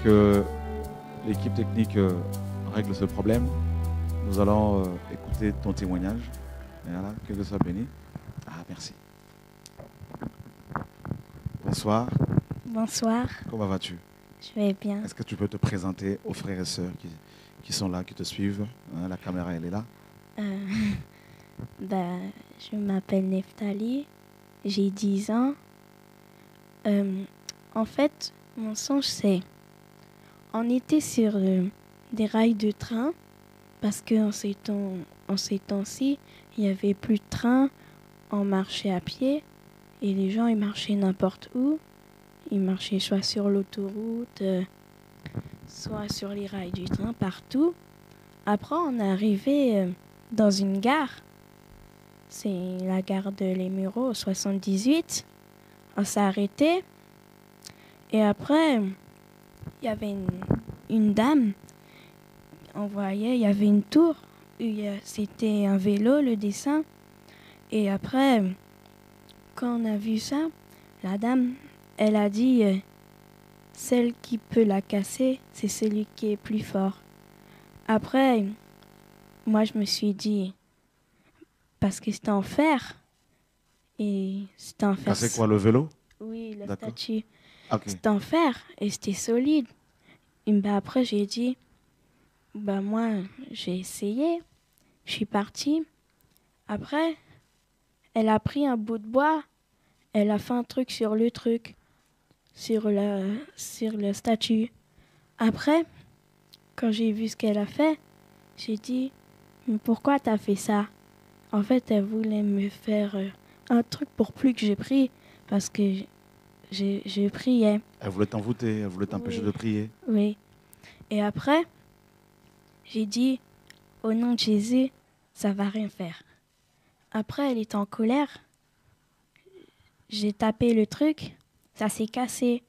que l'équipe technique règle ce problème, nous allons écouter ton témoignage. Et voilà, que Dieu soit béni. Ah, merci. Bonsoir. Bonsoir, Comment vas-tu? je vais bien. Est-ce que tu peux te présenter aux frères et sœurs qui sont là, qui te suivent? La caméra, elle est là. Euh, je m'appelle Neftali, j'ai 10 ans. En fait, mon songe, c'est... On était sur des rails de train parce qu'en ces temps-ci, il n'y avait plus de train, on marchait à pied et les gens, ils marchaient n'importe où. Ils marchaient soit sur l'autoroute, soit sur les rails du train, partout. Après, on est arrivé dans une gare. C'est la gare de Les Mureaux, au 78. On s'est arrêté. Et après, il y avait une dame. On voyait, il y avait une tour. C'était un vélo, le dessin. Et après, quand on a vu ça, la dame, elle a dit celle qui peut la casser, c'est celui qui est plus fort. Après, moi, je me suis dit, parce que c'était en fer. Et c'était en fer. C'est quoi, le vélo? Oui, la D'accord. statue. Okay. C'était en fer et c'était solide. Et après, j'ai dit, moi, j'ai essayé. Je suis partie. Après, elle a pris un bout de bois. Elle a fait un truc sur le truc. Sur la statue. Après, quand j'ai vu ce qu'elle a fait, j'ai dit, mais pourquoi t'as fait ça? En fait, elle voulait me faire un truc pour plus que j'ai pris parce que je priais. Elle voulait t'envoûter, elle voulait t'empêcher de prier. Oui. Et après, j'ai dit, au nom de Jésus, ça va rien faire. Après, elle était en colère. J'ai tapé le truc, ça s'est cassé.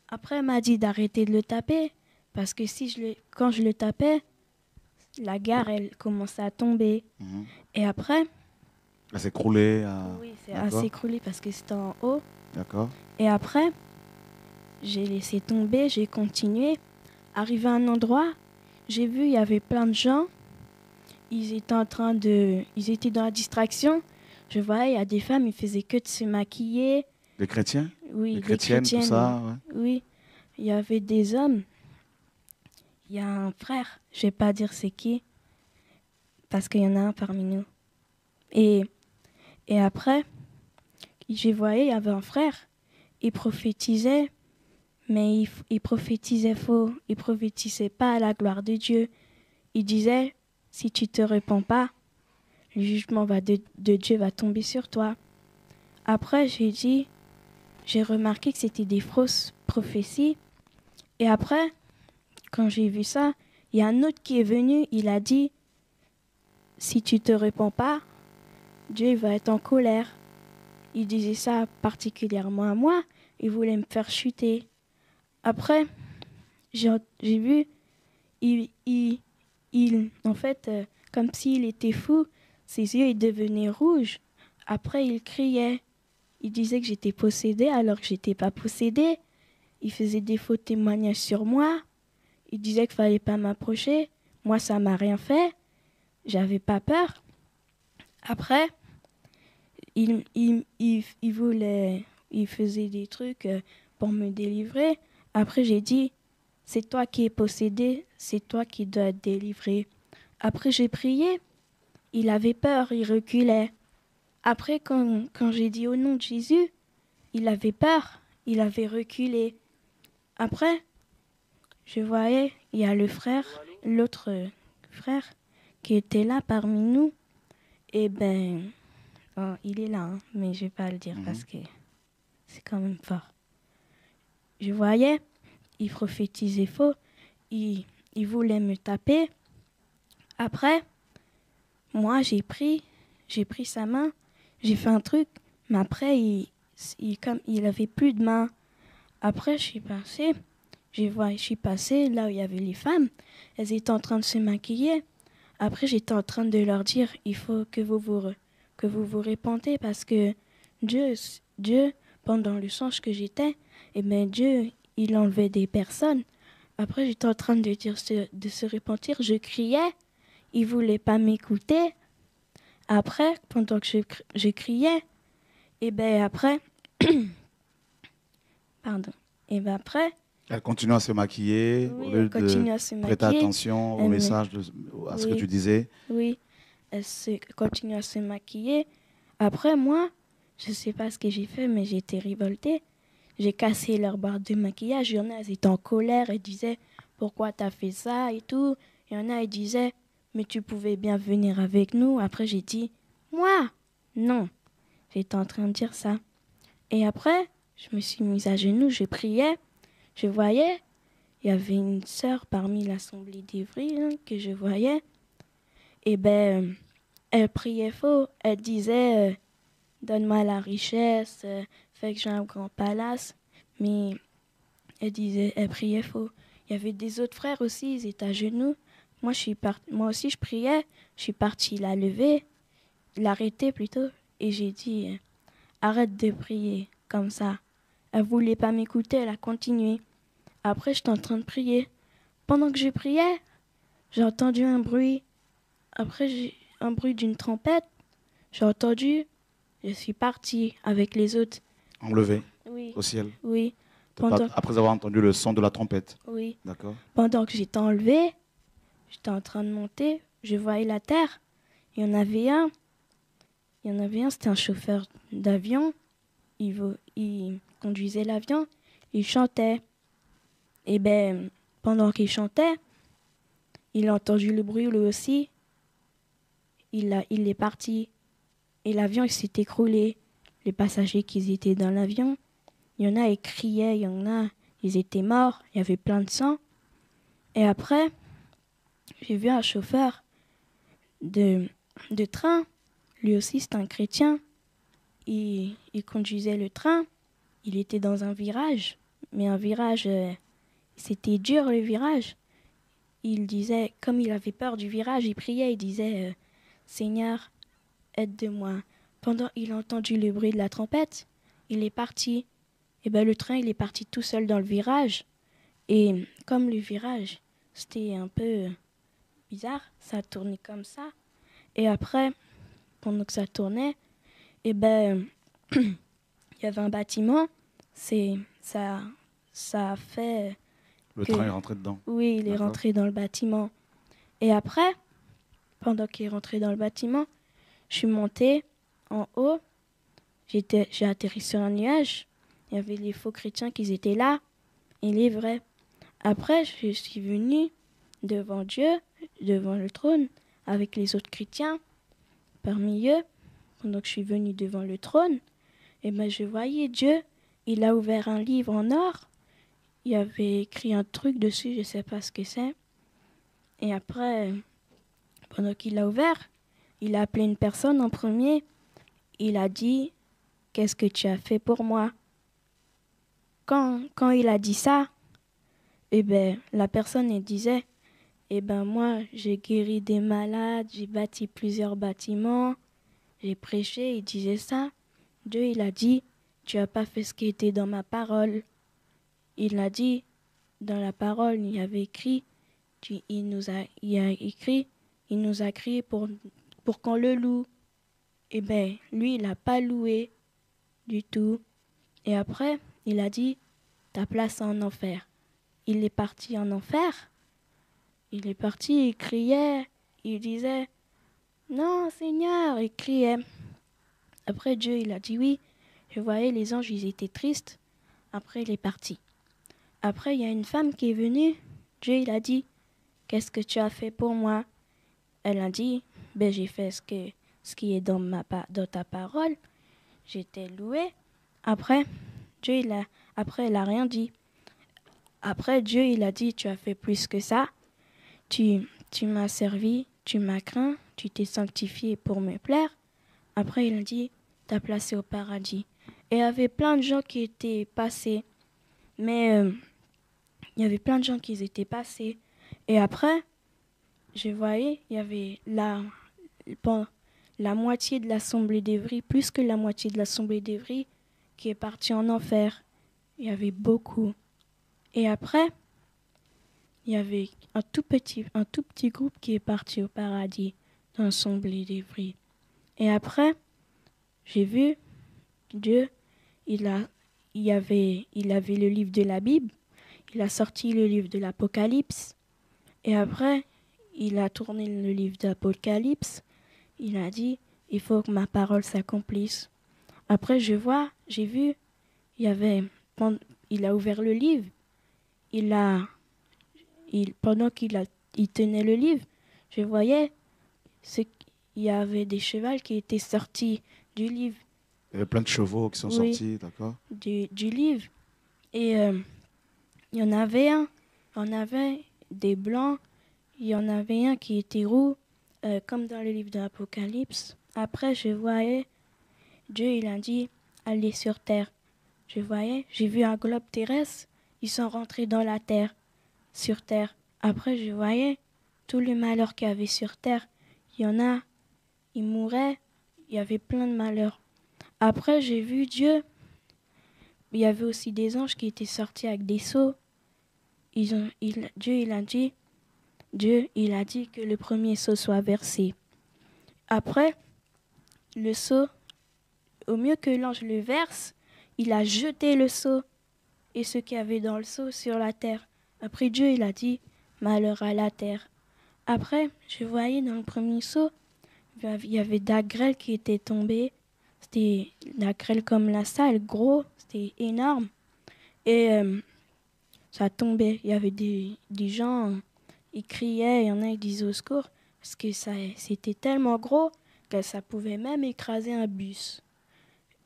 Après, elle m'a dit d'arrêter de le taper parce que quand je le tapais, la gare, elle commençait à tomber. Mm-hmm. Et après... Elle s'est écroulée. Oui, elle s'est écroulée parce que c'était en haut. D'accord. Et après, j'ai laissé tomber, j'ai continué. Arrivé à un endroit, j'ai vu, il y avait plein de gens. Ils étaient dans la distraction. Je voyais, il y a des femmes, ils faisaient que de se maquiller. Des chrétiens? Oui, des chrétiennes, tout ça, ouais. Oui, il y avait des hommes. Il y a un frère, je vais pas dire c'est qui, parce qu'il y en a un parmi nous. Et après, je voyais, il y avait un frère, il prophétisait, mais il prophétisait faux. Il prophétisait pas à la gloire de Dieu. Il disait, si tu te répands pas, le jugement de Dieu va tomber sur toi. Après, j'ai remarqué que c'était des fausses prophéties. Et après, quand j'ai vu ça, il y a un autre qui est venu, il a dit, si tu te répands pas, Dieu va être en colère. Il disait ça particulièrement à moi, il voulait me faire chuter. Après, j'ai vu, en fait, comme s'il était fou, ses yeux ils devenaient rouges. Après, il criait. Il disait que j'étais possédée alors que j'étais pas possédée. Il faisait des faux témoignages sur moi. Il disait qu'il fallait pas m'approcher. Moi, ça m'a rien fait. J'avais pas peur. Après, il faisait des trucs pour me délivrer. Après, j'ai dit, c'est toi qui es possédé, c'est toi qui dois être délivré. Après, j'ai prié. Il avait peur, il reculait. Après, quand j'ai dit au nom de Jésus, il avait peur, il avait reculé. Après, je voyais, il y a l'autre frère qui était là parmi nous. Et il est là, hein, mais je vais pas le dire parce que c'est quand même fort. Je voyais, il prophétisait faux, il voulait me taper. Après, moi, j'ai pris sa main, j'ai fait un truc, mais après, comme il avait plus de main. Après, je suis passée là où il y avait les femmes. Elles étaient en train de se maquiller. Après, j'étais en train de leur dire, il faut que vous vous répentez parce que Dieu, pendant le songe que j'étais, Dieu, il enlevait des personnes. Après, j'étais en train de dire de se repentir. Je criais. Il ne voulait pas m'écouter. Après, pendant que je criais, et ben après, pardon, et ben après, Elle continue à se maquiller au oui, lieu elle de continue à se prêter maquiller. attention au Elle message, à ce que oui, tu disais. oui, continue à se maquiller. Après, moi, je ne sais pas ce que j'ai fait, mais j'ai été révoltée. J'ai cassé leur barre de maquillage. Il y en a, elles étaient en colère. Elles disaient, pourquoi t'as fait ça et tout. Il y en a, elles disaient, mais tu pouvais bien venir avec nous. Après, j'ai dit, moi, non. J'étais en train de dire ça. Et après, je me suis mise à genoux, je priais. Je voyais, il y avait une sœur parmi l'assemblée d'Ivry que je voyais. Et ben, elle priait faux. Elle disait, donne-moi la richesse, fais que j'ai un grand palace. Mais elle priait faux. Il y avait des autres frères aussi, ils étaient à genoux. Moi aussi, je priais. Je suis partie la lever, l'arrêter plutôt. Et j'ai dit, arrête de prier comme ça. Elle voulait pas m'écouter, elle a continué. Après, j'étais en train de prier. Pendant que je priais, j'ai entendu un bruit. Après, j'ai un bruit d'une trompette. J'ai entendu. Je suis partie avec les autres. Enlevé Oui, au ciel. oui. Pendant, Après avoir entendu le son de la trompette. oui. D'accord. Pendant que j'étais enlevée, j'étais en train de monter. Je voyais la terre. Il y en avait un. C'était un chauffeur d'avion. Il conduisait l'avion. Il chantait. Et ben, pendant qu'il chantait, il a entendu le bruit lui aussi. Il est parti. Et l'avion, il s'est écroulé. Les passagers qui étaient dans l'avion, il y en a, ils criaient. Il y en a, ils étaient morts. Il y avait plein de sang. Et après, j'ai vu un chauffeur de train. Lui aussi, c'est un chrétien. Il conduisait le train. Il était dans un virage. Mais un virage, c'était dur le virage. Il disait, comme il avait peur du virage, il priait. Il disait, Seigneur, aide-moi. Pendant il a entendu le bruit de la trompette, il est parti. Et ben le train, il est parti tout seul dans le virage. Et comme le virage, c'était un peu bizarre, ça tournait comme ça. Et après, pendant que ça tournait, et ben il y avait un bâtiment. Ça a fait Le que train est rentré dedans. oui, il est D'accord. rentré dans le bâtiment. Et après, pendant qu'il est rentré dans le bâtiment, je suis montée en haut. J'ai atterri sur un nuage. Il y avait les faux chrétiens qui étaient là et les vrais. Après, je suis venue devant Dieu, devant le trône, avec les autres chrétiens. Parmi eux, pendant que je suis venue devant le trône, et ben je voyais Dieu. Il a ouvert un livre en or. Il y avait écrit un truc dessus, je ne sais pas ce que c'est. Et après, pendant qu'il l'a ouvert, il a appelé une personne en premier. Il a dit, qu'est-ce que tu as fait pour moi? Quand il a dit ça, eh ben, la personne elle disait, eh ben moi j'ai guéri des malades, j'ai bâti plusieurs bâtiments, j'ai prêché, il disait ça. Dieu il a dit, tu n'as pas fait ce qui était dans ma parole. Il a dit, dans la parole il y avait écrit, il nous a crié pour qu'on le loue. Eh ben lui il n'a pas loué du tout. Et après il a dit, ta place en enfer. Il est parti en enfer. Il est parti, il criait, il disait, non Seigneur, il criait. Après Dieu, il a dit oui. Je voyais les anges, ils étaient tristes. Après, il est parti. Après, il y a une femme qui est venue. Dieu, il a dit, qu'est-ce que tu as fait pour moi? Elle a dit, ben j'ai fait ce qui est dans ta parole. J'étais louée. Après, elle a rien dit. Après, Dieu, il a dit, tu as fait plus que ça. Tu m'as servi, tu m'as craint, tu t'es sanctifié pour me plaire. Après, il a dit, t'as placé au paradis. Et il y avait plein de gens qui étaient passés. Mais il y avait plein de gens qui étaient passés. Et après, je voyais, il y avait la moitié de l'Assemblée d'Évry, plus que la moitié de l'Assemblée d'Évry, qui est partie en enfer. Il y avait beaucoup. Et après, il y avait un tout petit groupe qui est parti au paradis dans son blé des fruits. Et après, j'ai vu Dieu, il avait le livre de la Bible, il a sorti le livre de l'Apocalypse, et après, il a tourné le livre d'Apocalypse, il a dit, il faut que ma parole s'accomplisse. Après, j'ai vu, il a ouvert le livre, pendant il tenait le livre, je voyais, il y avait des chevaux qui étaient sortis du livre. Il y avait plein de chevaux qui sont Oui. sortis, d'accord? Du livre. Et il y en avait des blancs, il y en avait un qui était roux, comme dans le livre de l'Apocalypse. Après, je voyais, Dieu, il a dit, allez sur terre. J'ai vu un globe terrestre, ils sont rentrés dans la terre, sur terre. Après, je voyais tout le malheur qu'il y avait sur terre. Il y en a, ils mouraient, il y avait plein de malheurs. Après, j'ai vu Dieu. Il y avait aussi des anges qui étaient sortis avec des seaux. Dieu, il a dit que le premier seau soit versé. Après, le seau, au mieux que l'ange le verse, il a jeté le seau et ce qu'il y avait dans le seau sur la terre. Après, Dieu, il a dit, malheur à la terre. Après, je voyais dans le premier seau, il y avait de la grêle qui était tombée. C'était de la grêle comme la salle, gros, c'était énorme. Et ça tombait. Il y avait des gens, ils criaient, il y en a qui disaient au secours, parce que c'était tellement gros que ça pouvait même écraser un bus.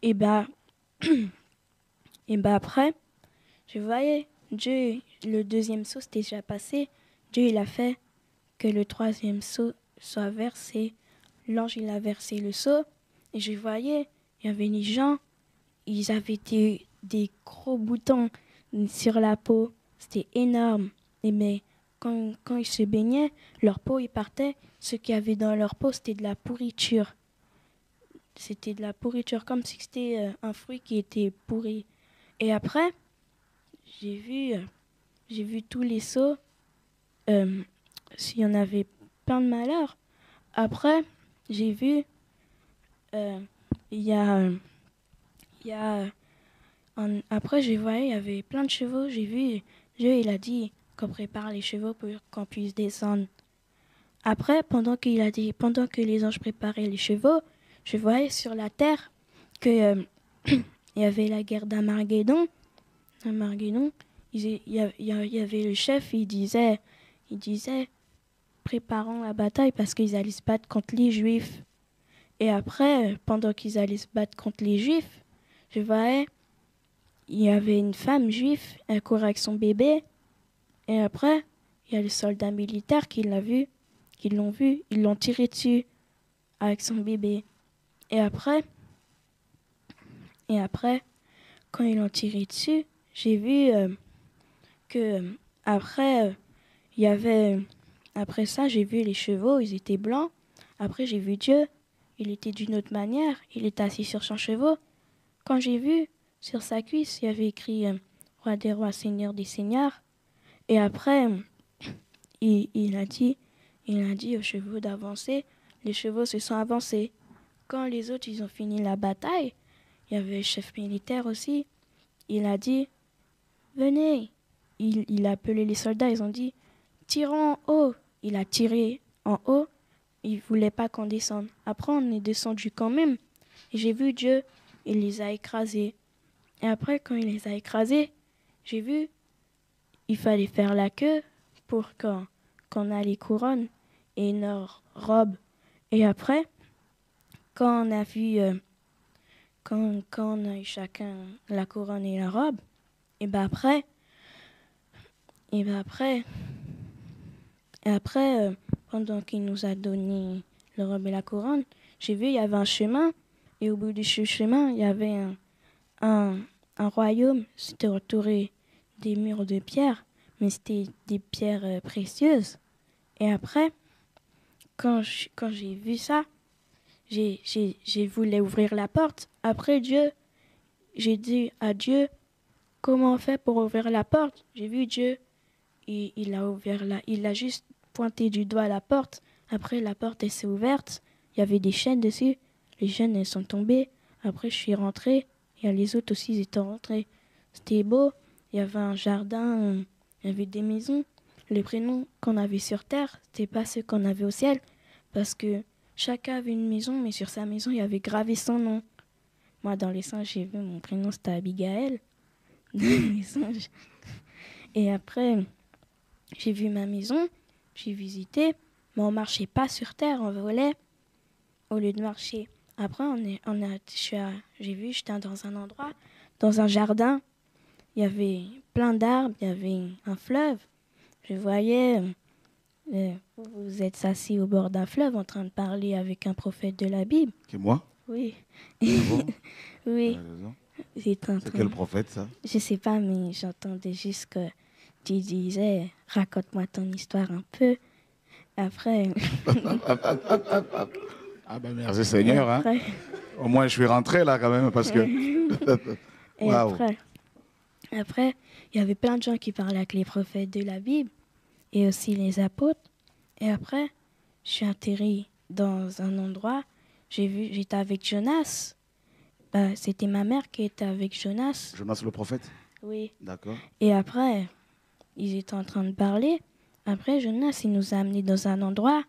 Et après, je voyais, Dieu, le deuxième seau, c'était déjà passé. Dieu, il a fait que le troisième seau soit versé. L'ange, il a versé le seau. Et je voyais, il y avait les gens, ils avaient des gros boutons sur la peau. C'était énorme. Mais quand ils se baignaient, leur peau, ils partait. Ce qu'il y avait dans leur peau, c'était de la pourriture. C'était de la pourriture, comme si c'était un fruit qui était pourri. Et après, j'ai vu tous les seaux. S'il y en avait plein de malheurs. Après, j'ai vu, après, j'ai vu, il y avait plein de chevaux. J'ai vu, Dieu, il a dit qu'on prépare les chevaux pour qu'on puisse descendre. Après, pendant que les anges préparaient les chevaux, je voyais sur la terre que il y avait la guerre d'Armageddon. Il y avait le chef, il disait, préparons la bataille parce qu'ils allaient se battre contre les Juifs. Et après, pendant qu'ils allaient se battre contre les Juifs, je voyais, il y avait une femme juive, elle courait avec son bébé. Et après, il y a les soldats militaires qui l'ont vu, ils l'ont tiré dessus avec son bébé. Et après, quand ils l'ont tiré dessus, j'ai vu que après, après ça, j'ai vu les chevaux, ils étaient blancs. Après, j'ai vu Dieu, il était d'une autre manière, il était assis sur son cheval. Quand j'ai vu, sur sa cuisse, il y avait écrit Roi des rois, Seigneur des seigneurs. Et après, il a dit aux chevaux d'avancer. Les chevaux se sont avancés. Quand les autres ils ont fini la bataille, il y avait le chef militaire aussi. Il a dit, venez. Il a appelé les soldats, ils ont dit, tirons en haut. Il a tiré en haut. Il ne voulait pas qu'on descende. Après, on est descendu quand même. Et j'ai vu Dieu, il les a écrasés. Et après, quand il les a écrasés, j'ai vu, il fallait faire la queue pour qu'on a les couronnes et leurs robes. Et après, quand on a vu, quand on a eu chacun la couronne et la robe, et après, pendant qu'il nous a donné la robe et la couronne, j'ai vu, il y avait un chemin, et au bout du chemin, il y avait un royaume. C'était entouré des murs de pierre, mais c'était des pierres précieuses. Et après, quand j'ai vu ça, j'ai voulu ouvrir la porte. Après j'ai dit à Dieu, comment on fait pour ouvrir la porte? J'ai vu Dieu, il a ouvert il a juste pointé du doigt à la porte. Après, la porte, elle s'est ouverte. Il y avait des chaînes dessus. Les chaînes, elles sont tombées. Après, je suis rentrée. Et les autres aussi, ils étaient rentrés. C'était beau. Il y avait un jardin. Il y avait des maisons. Les prénoms qu'on avait sur Terre, c'était pas ceux qu'on avait au ciel. Parce que chacun avait une maison, mais sur sa maison, il y avait gravé son nom. Moi, dans les singes, j'ai vu mon prénom, c'était Abigail. Dans les singes. Et après, j'ai vu ma maison. J'ai visité. Mais on marchait pas sur terre, on volait au lieu de marcher. Après, j'ai vu, j'étais dans un endroit, dans un jardin. Il y avait plein d'arbres, il y avait un fleuve. Je voyais, vous êtes assis au bord d'un fleuve en train de parler avec un prophète de la Bible. Que moi? Oui. Ah bon? Oui. C'est quel prophète, ça? Je sais pas, mais j'entendais juste que tu disais, raconte-moi ton histoire un peu. Après... Ah ben merci Seigneur. Après... Hein. Au moins je suis rentré là quand même parce que... Et wow. Après, il y avait plein de gens qui parlaient avec les prophètes de la Bible et aussi les apôtres. Et après, je suis atterri dans un endroit, j'étais avec Jonas. Bah, c'était ma mère qui était avec Jonas. Jonas le prophète? Oui. D'accord. Et après, ils étaient en train de parler. Après, Jonas, il nous a amenés dans un endroit.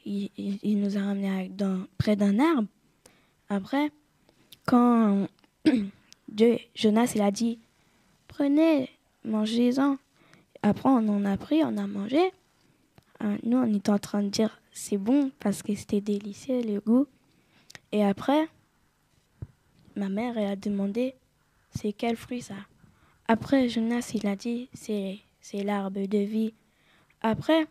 Il nous a ramenés près d'un arbre. Après, quand Jonas, il a dit, prenez, mangez-en. Après, on en a pris, on a mangé. Nous, on était en train de dire, c'est bon, parce que c'était délicieux, le goût. Et après, ma mère, elle a demandé, c'est quel fruit ça? Après, Jonas, il a dit, c'est l'arbre de vie. Après,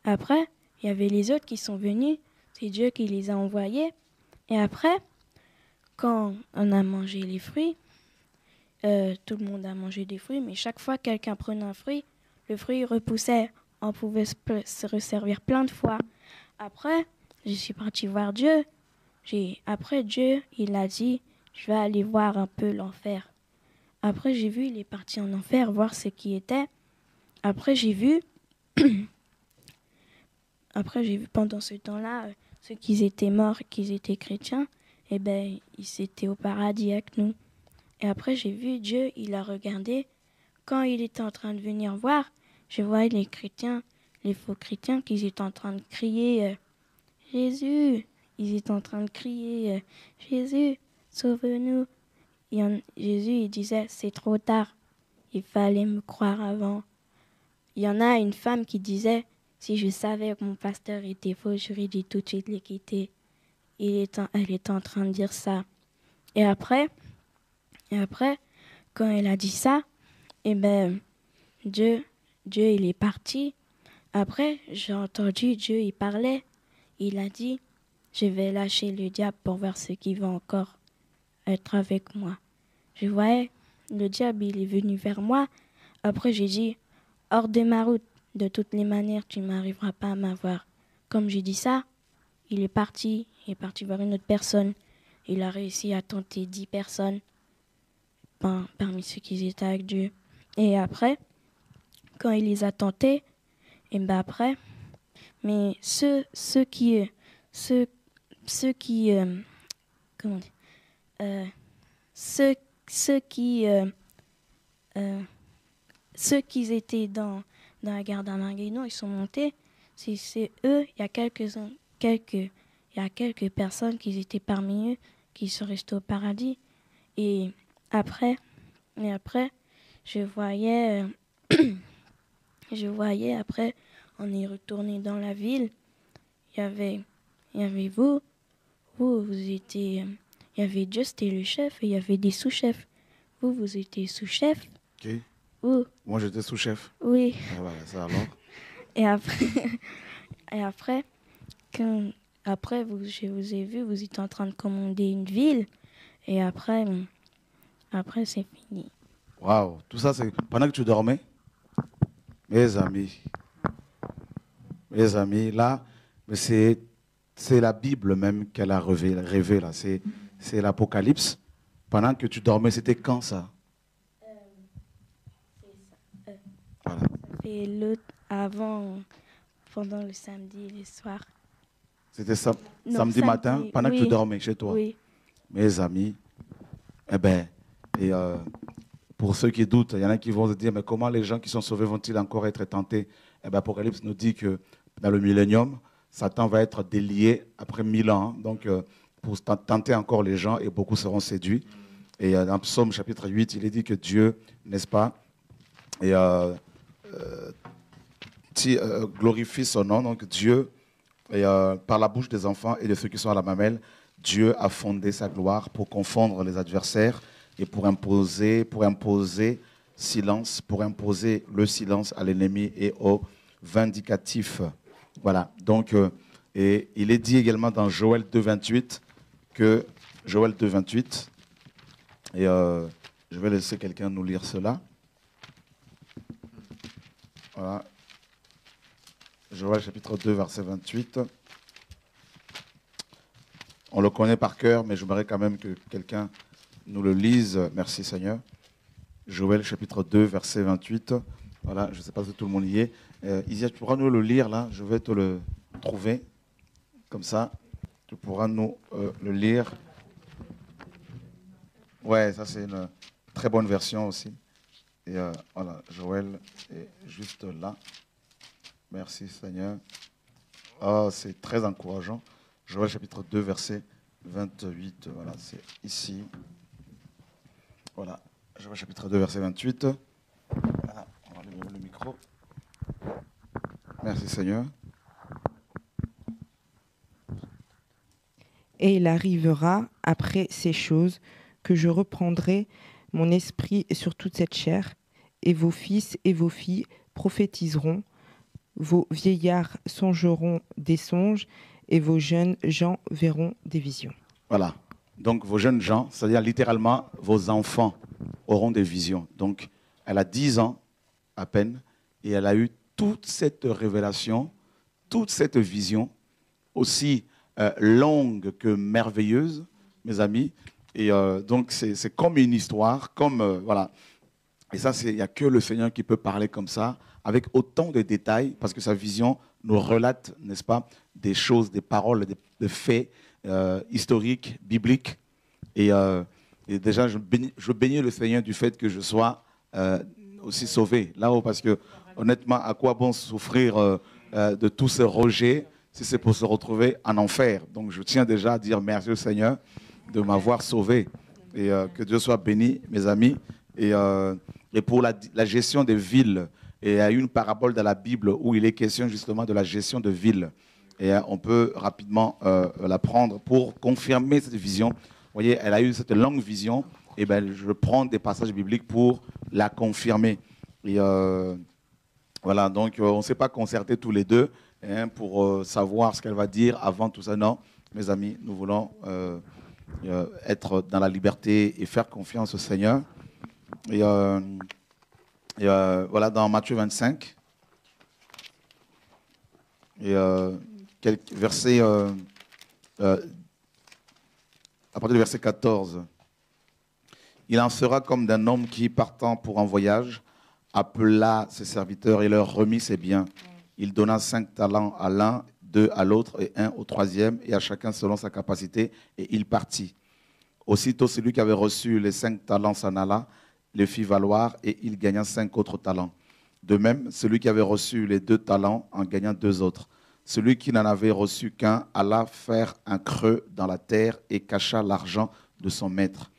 il y avait les autres qui sont venus. C'est Dieu qui les a envoyés. Et après, quand on a mangé les fruits, tout le monde a mangé des fruits, mais chaque fois que quelqu'un prenait un fruit, le fruit repoussait. On pouvait se resservir plein de fois. Après, je suis partie voir Dieu. Après, Dieu, il a dit, je vais aller voir un peu l'enfer. Après, j'ai vu, il est parti en enfer voir ce qui était. Après, j'ai vu pendant ce temps-là, ceux qui étaient morts, qui étaient chrétiens, eh ben, ils étaient au paradis avec nous. Et après, j'ai vu Dieu, il a regardé. Quand il était en train de venir voir, je voyais les chrétiens, les faux chrétiens, qui étaient en train de crier Jésus. Ils étaient en train de crier Jésus, sauve-nous. Jésus, il disait, c'est trop tard. Il fallait me croire avant. Il y en a une femme qui disait, si je savais que mon pasteur était faux, j'aurais dû tout de suite le quitter. Elle était en train de dire ça. Et après, quand elle a dit ça, eh ben, Dieu, il est parti. Après, j'ai entendu Dieu, il parlait. Il a dit, je vais lâcher le diable pour voir ce qui va encore être avec moi. Je voyais, le diable, il est venu vers moi. Après, j'ai dit, hors de ma route, de toutes les manières, tu n'arriveras pas à m'avoir. Comme j'ai dit ça, il est parti voir une autre personne. Il a réussi à tenter 10 personnes parmi ceux qui étaient avec Dieu. Et après, quand il les a tentés, et ben après, mais ceux qui étaient dans la gare d'Armageddon, ils sont montés. C'est eux, il y a quelques personnes qui étaient parmi eux, qui sont restés au paradis. Et après, je voyais après, on est retourné dans la ville. Il y avait vous étiez, il y avait Dieu, c'était le chef, et il y avait des sous-chefs. Vous étiez sous-chef. Ok. Moi, j'étais sous-chef. Oui. Ah, voilà, ça alors. Et après, je vous ai vu, vous étiez en train de commander une ville. Et après c'est fini. Waouh, tout ça, c'est pendant que tu dormais? Mes amis, là, c'est la Bible même qu'elle a rêvé là. C'est l'Apocalypse. Pendant que tu dormais, c'était quand ça? C'est ça. Voilà. Ça Et l'autre avant, pendant le samedi et le soir. C'était Non, samedi matin, pendant que tu oui, dormais chez toi. Oui. Mes amis, eh ben, et pour ceux qui doutent, il y en a qui vont se dire, mais comment les gens qui sont sauvés vont-ils encore être tentés? Eh ben, Apocalypse nous dit que dans le millénium, Satan va être délié après 1000 ans. Donc, pour tenter encore les gens, et beaucoup seront séduits. Et dans Psaume chapitre 8, il est dit que Dieu, n'est-ce pas, et, glorifie son nom. Donc, Dieu, et, par la bouche des enfants et de ceux qui sont à la mamelle, Dieu a fondé sa gloire pour confondre les adversaires et pour imposer silence, pour imposer le silence à l'ennemi et aux vindicatifs. Voilà. Donc, et il est dit également dans Joël 2,28 que Joël 2,28, et je vais laisser quelqu'un nous lire cela. Voilà. Joël chapitre 2, verset 28. On le connaît par cœur, mais j'aimerais quand même que quelqu'un nous le lise. Merci Seigneur. Joël chapitre 2, verset 28. Voilà, je ne sais pas si tout le monde y est. Isia, tu pourras nous le lire là. Je vais te le trouver. Comme ça, tu pourras nous le lire. Ouais, ça c'est une très bonne version aussi. Et voilà, Joël est juste là. Merci Seigneur. Oh, c'est très encourageant. Joël chapitre 2, verset 28. Voilà, c'est ici. Voilà, Joël chapitre 2, verset 28. Voilà, on va lever le micro. Merci Seigneur. Et il arrivera après ces choses que je reprendrai mon esprit sur toute cette chair, et vos fils et vos filles prophétiseront, vos vieillards songeront des songes, et vos jeunes gens verront des visions. Voilà. Donc vos jeunes gens, c'est-à-dire littéralement vos enfants auront des visions. Donc elle a 10 ans à peine et elle a eu toute cette révélation, toute cette vision, aussi longue que merveilleuse, mes amis. Et donc c'est comme une histoire, comme voilà. Et ça, il n'y a que le Seigneur qui peut parler comme ça, avec autant de détails, parce que sa vision nous relate, n'est-ce pas, des choses, des paroles, des faits historiques, bibliques. Et déjà, je bénis le Seigneur du fait que je sois aussi sauvé là-haut, parce que honnêtement, à quoi bon souffrir de tous ces rejets si c'est pour se retrouver en enfer? Donc je tiens déjà à dire merci au Seigneur de m'avoir sauvé. Et que Dieu soit béni, mes amis. Et pour la gestion des villes, et il y a une parabole dans la Bible où il est question justement de la gestion de villes. Et on peut rapidement la prendre pour confirmer cette vision. Vous voyez, elle a eu cette longue vision. Et ben, je prends des passages bibliques pour la confirmer. Et voilà, donc on ne s'est pas concerté tous les deux pour savoir ce qu'elle va dire avant tout ça. Non, mes amis, nous voulons être dans la liberté et faire confiance au Seigneur. Et voilà, dans Matthieu 25, et quelques versets, à partir du verset 14, il en sera comme d'un homme qui, partant pour un voyage, appela ses serviteurs et leur remit ses biens. Il donna 5 talents à l'un, 2 à l'autre et 1 au troisième, et à chacun selon sa capacité, et il partit. Aussitôt, celui qui avait reçu les 5 talents s'en alla, le fit valoir, et il gagna 5 autres talents. De même, celui qui avait reçu les 2 talents en gagna 2 autres. Celui qui n'en avait reçu qu'un alla faire un creux dans la terre et cacha l'argent de son maître.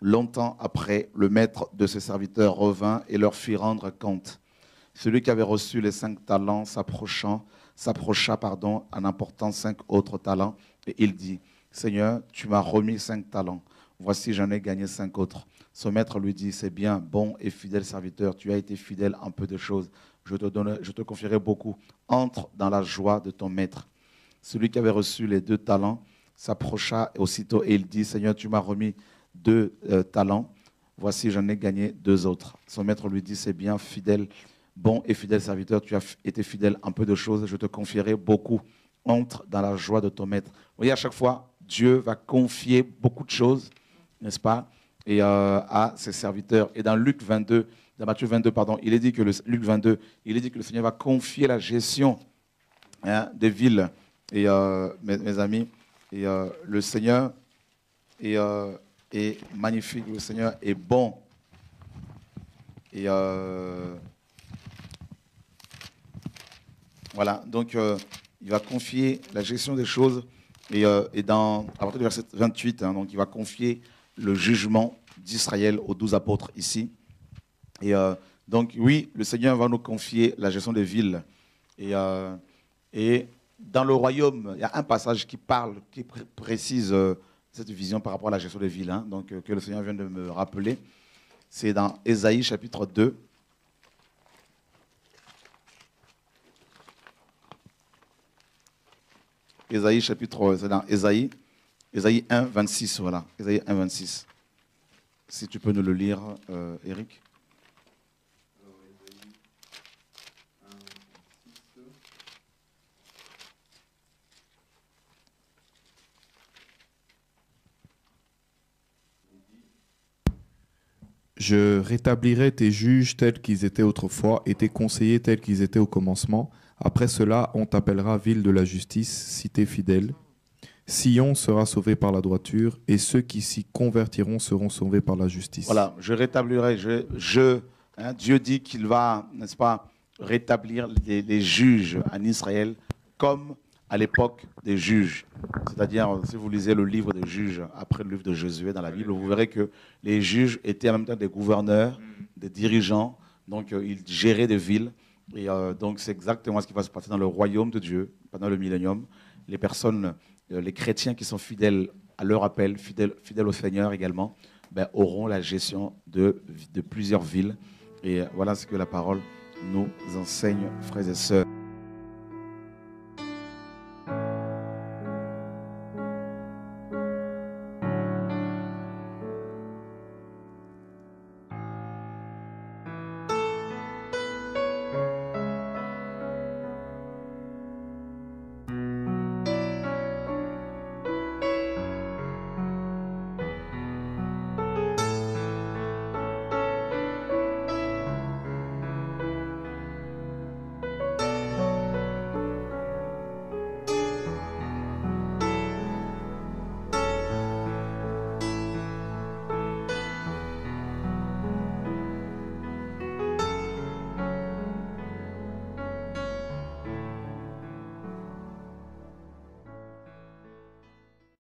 Longtemps après, le maître de ses serviteurs revint et leur fit rendre compte. Celui qui avait reçu les 5 talents s'approcha en apportant 5 autres talents, et il dit, « Seigneur, tu m'as remis 5 talents. Voici, j'en ai gagné 5 autres. » Son maître lui dit, « C'est bien, bon et fidèle serviteur, tu as été fidèle en peu de choses. Je te confierai beaucoup. Entre dans la joie de ton maître. » Celui qui avait reçu les 2 talents s'approcha aussitôt et il dit, « Seigneur, tu m'as remis 2 talents. Voici, j'en ai gagné 2 autres. » Son maître lui dit, « C'est bien, fidèle, bon et fidèle serviteur, tu as été fidèle en peu de choses, je te confierai beaucoup. Entre dans la joie de ton maître. » Vous voyez, à chaque fois, Dieu va confier beaucoup de choses, n'est-ce pas, et à ses serviteurs. Et dans Luc 22, dans Matthieu 22, pardon, il est dit que Luc 22, il est dit que le Seigneur va confier la gestion des villes. Et mes amis, et le Seigneur est magnifique, le Seigneur est bon. Et voilà, donc il va confier la gestion des choses. Et à partir du verset 28, donc il va confier le jugement d'Israël aux 12 apôtres ici. Et donc oui, le Seigneur va nous confier la gestion des villes. Et dans le royaume, il y a un passage qui parle, qui précise cette vision par rapport à la gestion des villes, donc, que le Seigneur vient de me rappeler. C'est dans Ésaïe chapitre 2. Ésaïe chapitre, c'est dans Ésaïe 1, 26, voilà. Ésaïe 1, 26. Si tu peux nous le lire, Eric. Je rétablirai tes juges tels qu'ils étaient autrefois et tes conseillers tels qu'ils étaient au commencement. Après cela, on t'appellera ville de la justice, cité fidèle. Sion sera sauvé par la droiture et ceux qui s'y convertiront seront sauvés par la justice. Voilà, je rétablirai. Dieu dit qu'il va, n'est-ce pas, rétablir les juges en Israël comme à l'époque des juges. C'est-à-dire, si vous lisez le livre des juges, après le livre de Josué dans la Bible, vous verrez que les juges étaient en même temps des gouverneurs, des dirigeants, donc ils géraient des villes. Et donc c'est exactement ce qui va se passer dans le royaume de Dieu, pendant le millénium. Les personnes, les chrétiens qui sont fidèles à leur appel, fidèles au Seigneur également, auront la gestion de plusieurs villes. Et voilà ce que la parole nous enseigne, frères et sœurs.